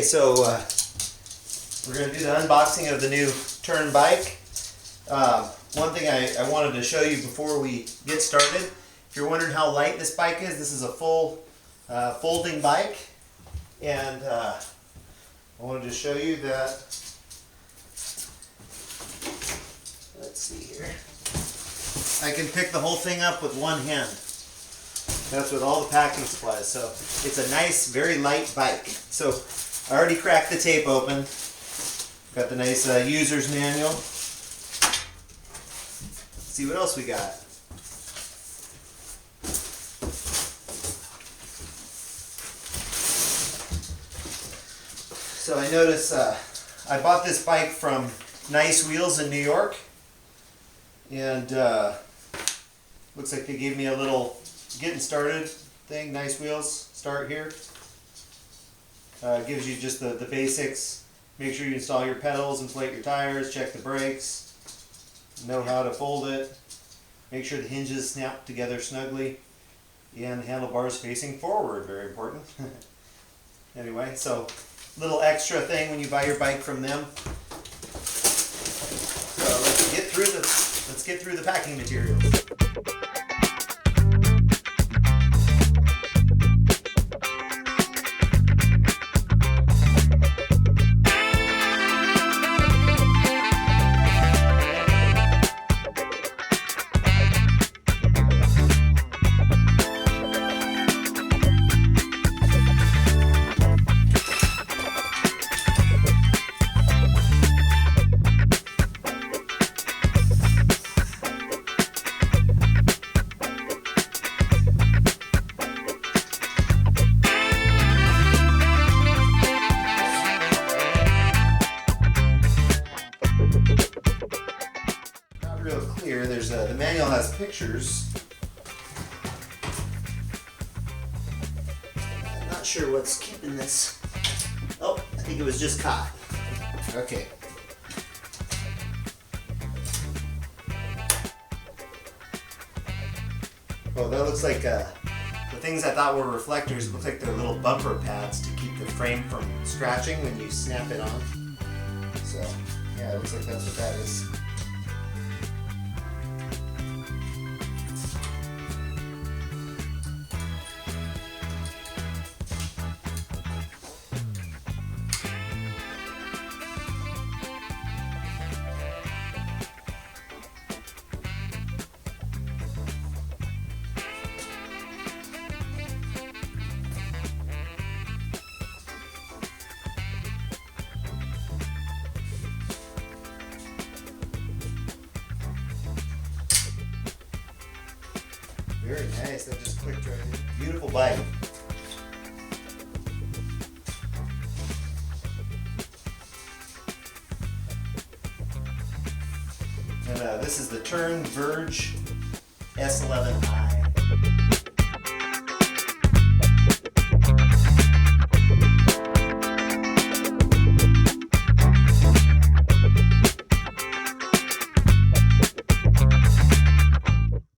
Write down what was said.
So we're going to do the unboxing of the new Tern bike. One thing I wanted to show you before we get started, if you're wondering how light this bike is, this is a full folding bike, and I wanted to show you that. Let's see here. I can pick the whole thing up with one hand. That's with all the packing supplies. So it's a nice, very light bike. So I already cracked the tape open. Got the nice user's manual. Let's see what else we got. So I noticed I bought this bike from Nice Wheels in New York, and looks like they gave me a little getting started thing. Nice Wheels, start here. Gives you just the basics. Make sure you install your pedals, inflate your tires, check the brakes, know how to fold it, make sure the hinges snap together snugly, and the handlebars facing forward, very important. Anyway, so little extra thing when you buy your bike from them. So let's get through the packing materials. Real clear. There's the manual has pictures. I'm not sure what's keeping this. Oh, I think it was just caught. Okay. Oh, that looks like the things I thought were reflectors look like they're little bumper pads to keep the frame from scratching when you snap it on. So, yeah, it looks like that's what that is. Very nice, that just clicked right in. Beautiful bike. And this is the Tern Verge S11i.